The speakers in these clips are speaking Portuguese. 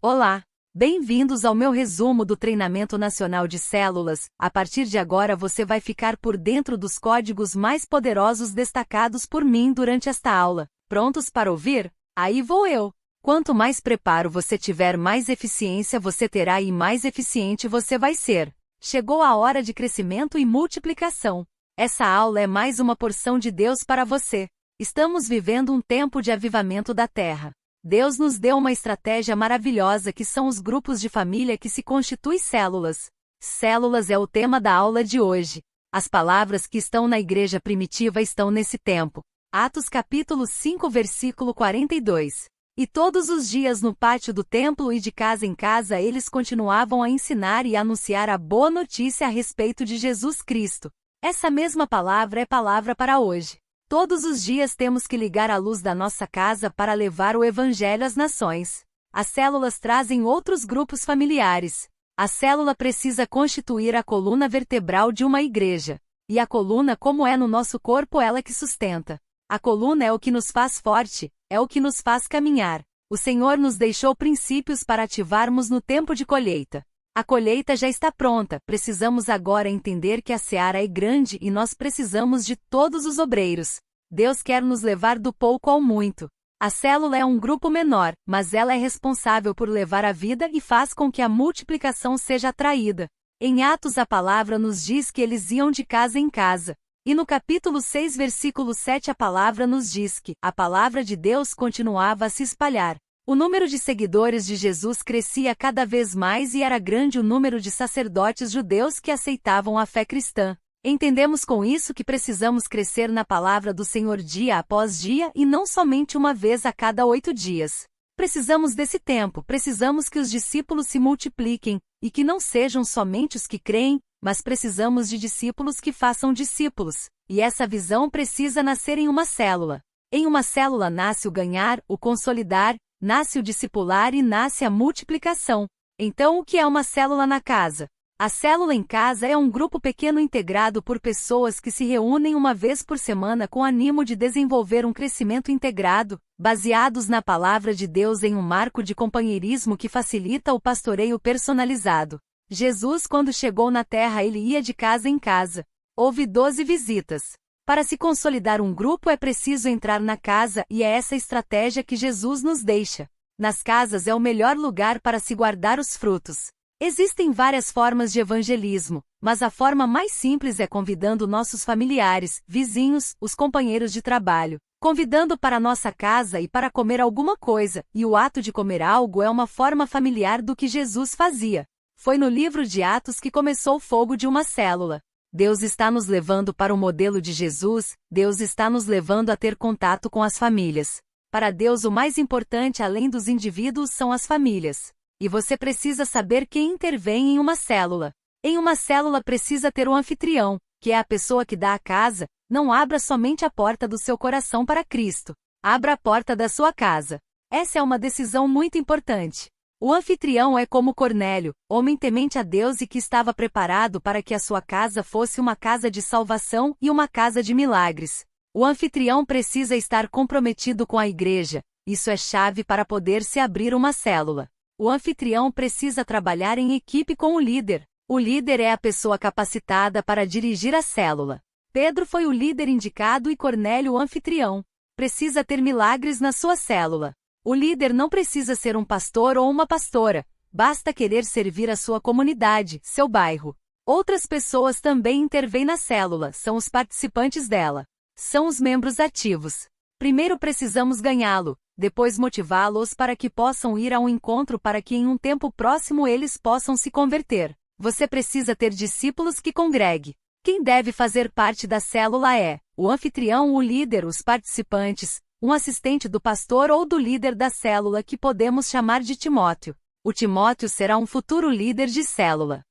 Olá! Bem-vindos ao meu resumo do Treinamento Nacional de Células. A partir de agora você vai ficar por dentro dos códigos mais poderosos destacados por mim durante esta aula. Prontos para ouvir? Aí vou eu! Quanto mais preparo você tiver, mais eficiência você terá e mais eficiente você vai ser. Chegou a hora de crescimento e multiplicação. Essa aula é mais uma porção de Deus para você. Estamos vivendo um tempo de avivamento da Terra. Deus nos deu uma estratégia maravilhosa que são os grupos de família que se constituem células. Células é o tema da aula de hoje. As palavras que estão na igreja primitiva estão nesse tempo. Atos capítulo 5 versículo 42. E todos os dias no pátio do templo e de casa em casa eles continuavam a ensinar e anunciar a boa notícia a respeito de Jesus Cristo. Essa mesma palavra é palavra para hoje. Todos os dias temos que ligar a luz da nossa casa para levar o Evangelho às nações. As células trazem outros grupos familiares. A célula precisa constituir a coluna vertebral de uma igreja. E a coluna, como é no nosso corpo, ela que sustenta. A coluna é o que nos faz forte, é o que nos faz caminhar. O Senhor nos deixou princípios para ativarmos no tempo de colheita. A colheita já está pronta, precisamos agora entender que a seara é grande e nós precisamos de todos os obreiros. Deus quer nos levar do pouco ao muito. A célula é um grupo menor, mas ela é responsável por levar a vida e faz com que a multiplicação seja atraída. Em Atos a palavra nos diz que eles iam de casa em casa. E no capítulo 6 versículo 7 a palavra nos diz que a palavra de Deus continuava a se espalhar. O número de seguidores de Jesus crescia cada vez mais e era grande o número de sacerdotes judeus que aceitavam a fé cristã. Entendemos com isso que precisamos crescer na palavra do Senhor dia após dia e não somente uma vez a cada 8 dias. Precisamos desse tempo, precisamos que os discípulos se multipliquem, e que não sejam somente os que creem, mas precisamos de discípulos que façam discípulos. E essa visão precisa nascer em uma célula. Em uma célula nasce o ganhar, o consolidar, nasce o discipular e nasce a multiplicação. Então o que é uma célula na casa? A célula em casa é um grupo pequeno integrado por pessoas que se reúnem uma vez por semana com ânimo de desenvolver um crescimento integrado, baseados na palavra de Deus em um marco de companheirismo que facilita o pastoreio personalizado. Jesus, quando chegou na terra, ele ia de casa em casa. Houve 12 visitas. Para se consolidar um grupo é preciso entrar na casa e é essa estratégia que Jesus nos deixa. Nas casas é o melhor lugar para se guardar os frutos. Existem várias formas de evangelismo, mas a forma mais simples é convidando nossos familiares, vizinhos, os companheiros de trabalho, convidando para nossa casa e para comer alguma coisa, e o ato de comer algo é uma forma familiar do que Jesus fazia. Foi no livro de Atos que começou o fogo de uma célula. Deus está nos levando para o modelo de Jesus, Deus está nos levando a ter contato com as famílias. Para Deus o mais importante além dos indivíduos são as famílias. E você precisa saber quem intervém em uma célula. Em uma célula precisa ter um anfitrião, que é a pessoa que dá a casa. Não abra somente a porta do seu coração para Cristo. Abra a porta da sua casa. Essa é uma decisão muito importante. O anfitrião é como Cornélio, homem temente a Deus e que estava preparado para que a sua casa fosse uma casa de salvação e uma casa de milagres. O anfitrião precisa estar comprometido com a igreja. Isso é chave para poder se abrir uma célula. O anfitrião precisa trabalhar em equipe com o líder. O líder é a pessoa capacitada para dirigir a célula. Pedro foi o líder indicado e Cornélio o anfitrião. Precisa ter milagres na sua célula. O líder não precisa ser um pastor ou uma pastora, basta querer servir a sua comunidade, seu bairro. Outras pessoas também intervêm na célula, são os participantes dela. São os membros ativos. Primeiro precisamos ganhá-lo, depois motivá-los para que possam ir a um encontro para que em um tempo próximo eles possam se converter. Você precisa ter discípulos que congregue. Quem deve fazer parte da célula é o anfitrião, o líder, os participantes, um assistente do pastor ou do líder da célula que podemos chamar de Timóteo. O Timóteo será um futuro líder de célula.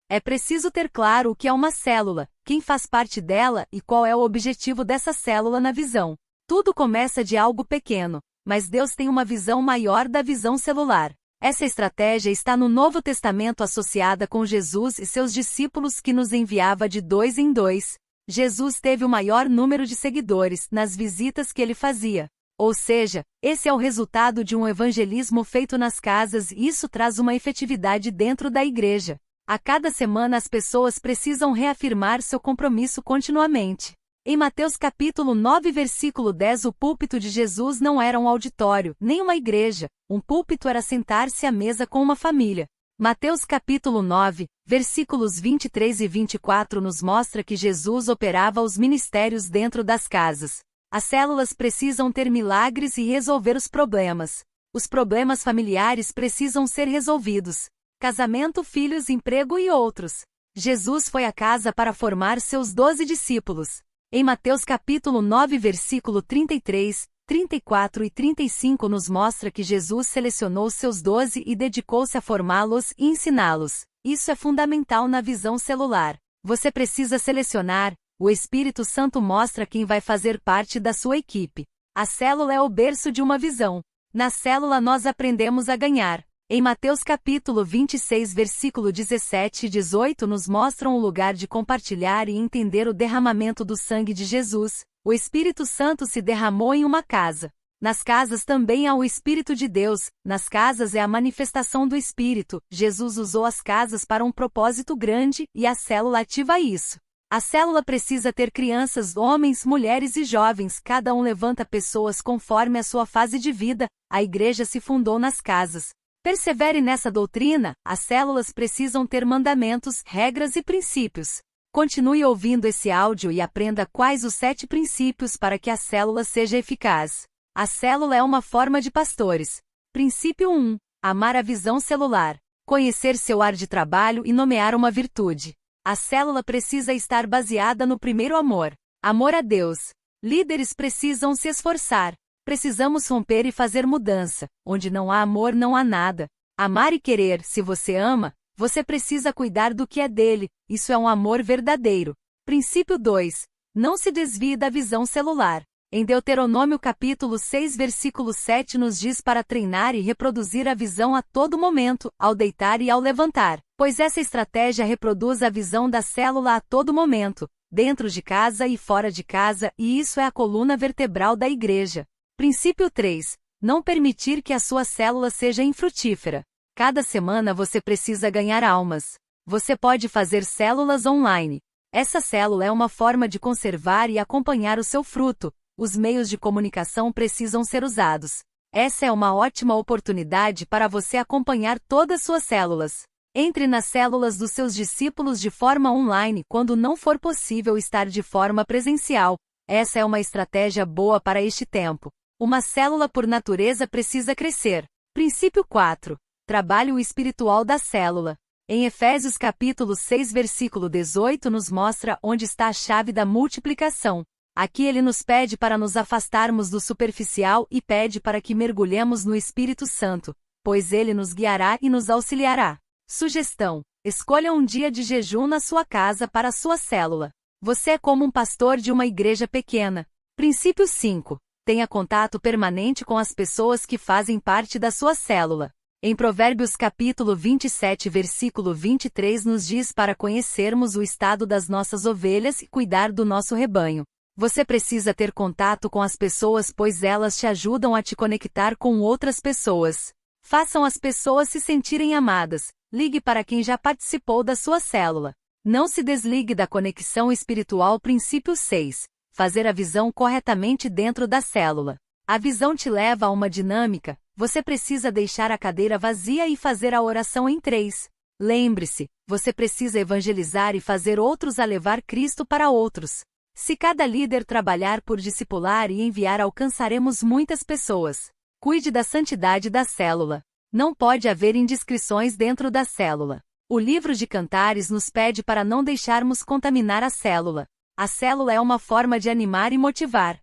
É preciso ter claro o que é uma célula, quem faz parte dela e qual é o objetivo dessa célula na visão. Tudo começa de algo pequeno, mas Deus tem uma visão maior da visão celular. Essa estratégia está no Novo Testamento associada com Jesus e seus discípulos que nos enviava de 2 em 2. Jesus teve o maior número de seguidores nas visitas que ele fazia. Ou seja, esse é o resultado de um evangelismo feito nas casas e isso traz uma efetividade dentro da igreja. A cada semana as pessoas precisam reafirmar seu compromisso continuamente. Em Mateus capítulo 9 versículo 10 o púlpito de Jesus não era um auditório, nem uma igreja, um púlpito era sentar-se à mesa com uma família. Mateus capítulo 9, versículos 23 e 24 nos mostra que Jesus operava os ministérios dentro das casas. As células precisam ter milagres e resolver os problemas. Os problemas familiares precisam ser resolvidos. Casamento, filhos, emprego e outros. Jesus foi à casa para formar seus 12 discípulos. Em Mateus capítulo 9 versículo 33, 34 e 35 nos mostra que Jesus selecionou seus 12 e dedicou-se a formá-los e ensiná-los. Isso é fundamental na visão celular. Você precisa selecionar. O Espírito Santo mostra quem vai fazer parte da sua equipe. A célula é o berço de uma visão. Na célula nós aprendemos a ganhar. Em Mateus capítulo 26 versículo 17 e 18 nos mostram o lugar de compartilhar e entender o derramamento do sangue de Jesus. O Espírito Santo se derramou em uma casa. Nas casas também há o Espírito de Deus. Nas casas é a manifestação do Espírito. Jesus usou as casas para um propósito grande e a célula ativa isso. A célula precisa ter crianças, homens, mulheres e jovens, cada um levanta pessoas conforme a sua fase de vida. A igreja se fundou nas casas. Persevere nessa doutrina, as células precisam ter mandamentos, regras e princípios. Continue ouvindo esse áudio e aprenda quais os 7 princípios para que a célula seja eficaz. A célula é uma forma de pastores. Princípio 1. Amar a visão celular. Conhecer seu ar de trabalho e nomear uma virtude. A célula precisa estar baseada no primeiro amor. Amor a Deus. Líderes precisam se esforçar. Precisamos romper e fazer mudança. Onde não há amor não há nada. Amar e querer. Se você ama, você precisa cuidar do que é dele. Isso é um amor verdadeiro. Princípio 2. Não se desvie da visão celular. Em Deuteronômio capítulo 6 versículo 7 nos diz para treinar e reproduzir a visão a todo momento, ao deitar e ao levantar, pois essa estratégia reproduz a visão da célula a todo momento, dentro de casa e fora de casa, e isso é a coluna vertebral da igreja. Princípio 3. Não permitir que a sua célula seja infrutífera. Cada semana você precisa ganhar almas. Você pode fazer células online. Essa célula é uma forma de conservar e acompanhar o seu fruto. Os meios de comunicação precisam ser usados. Essa é uma ótima oportunidade para você acompanhar todas suas células. Entre nas células dos seus discípulos de forma online quando não for possível estar de forma presencial. Essa é uma estratégia boa para este tempo. Uma célula por natureza precisa crescer. Princípio 4. Trabalho espiritual da célula. Em Efésios capítulo 6 versículo 18 nos mostra onde está a chave da multiplicação. Aqui ele nos pede para nos afastarmos do superficial e pede para que mergulhemos no Espírito Santo, pois ele nos guiará e nos auxiliará. Sugestão: escolha um dia de jejum na sua casa para a sua célula. Você é como um pastor de uma igreja pequena. Princípio 5. Tenha contato permanente com as pessoas que fazem parte da sua célula. Em Provérbios capítulo 27 versículo 23 nos diz para conhecermos o estado das nossas ovelhas e cuidar do nosso rebanho. Você precisa ter contato com as pessoas pois elas te ajudam a te conectar com outras pessoas. Façam as pessoas se sentirem amadas. Ligue para quem já participou da sua célula. Não se desligue da conexão espiritual. Princípio 6. Fazer a visão corretamente dentro da célula. A visão te leva a uma dinâmica. Você precisa deixar a cadeira vazia e fazer a oração em 3. Lembre-se, você precisa evangelizar e fazer outros a levar Cristo para outros. Se cada líder trabalhar por discipular e enviar, alcançaremos muitas pessoas. Cuide da santidade da célula. Não pode haver indiscrições dentro da célula. O livro de Cantares nos pede para não deixarmos contaminar a célula. A célula é uma forma de animar e motivar.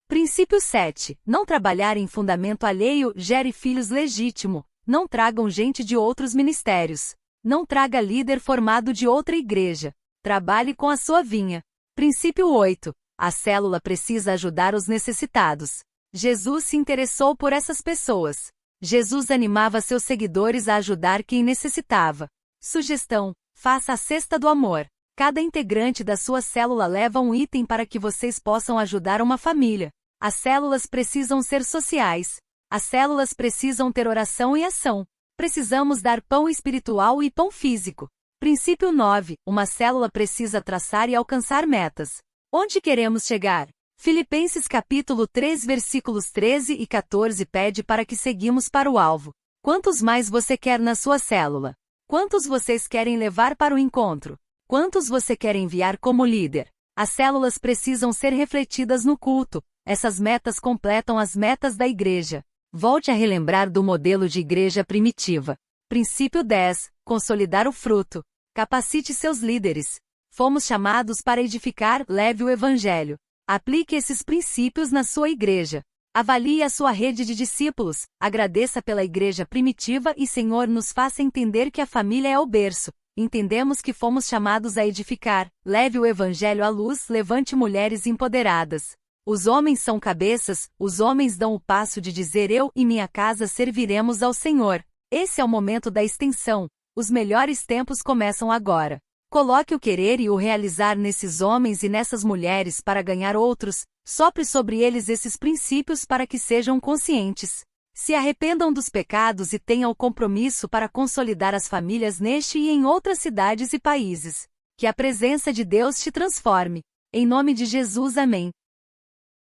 Princípio 7. Não trabalhar em fundamento alheio. Gere filhos legítimo. Não tragam gente de outros ministérios. Não traga líder formado de outra igreja. Trabalhe com a sua vinha. Princípio 8. A célula precisa ajudar os necessitados. Jesus se interessou por essas pessoas. Jesus animava seus seguidores a ajudar quem necessitava. Sugestão: faça a cesta do amor. Cada integrante da sua célula leva um item para que vocês possam ajudar uma família. As células precisam ser sociais. As células precisam ter oração e ação. Precisamos dar pão espiritual e pão físico. Princípio 9. Uma célula precisa traçar e alcançar metas. Onde queremos chegar? Filipenses capítulo 3 versículos 13 e 14 pede para que seguimos para o alvo. Quantos mais você quer na sua célula? Quantos vocês querem levar para o encontro? Quantos você quer enviar como líder? As células precisam ser refletidas no culto. Essas metas completam as metas da igreja. Volte a relembrar do modelo de igreja primitiva. Princípio 10. Consolidar o fruto. Capacite seus líderes. Fomos chamados para edificar, leve o evangelho. Aplique esses princípios na sua igreja. Avalie a sua rede de discípulos. Agradeça pela igreja primitiva e Senhor nos faça entender que a família é o berço. Entendemos que fomos chamados a edificar. Leve o evangelho à luz, levante mulheres empoderadas. Os homens são cabeças, os homens dão o passo de dizer eu e minha casa serviremos ao Senhor. Esse é o momento da extensão. Os melhores tempos começam agora. Coloque o querer e o realizar nesses homens e nessas mulheres para ganhar outros. Sopre sobre eles esses princípios para que sejam conscientes. Se arrependam dos pecados e tenham o compromisso para consolidar as famílias neste e em outras cidades e países. Que a presença de Deus te transforme. Em nome de Jesus, amém.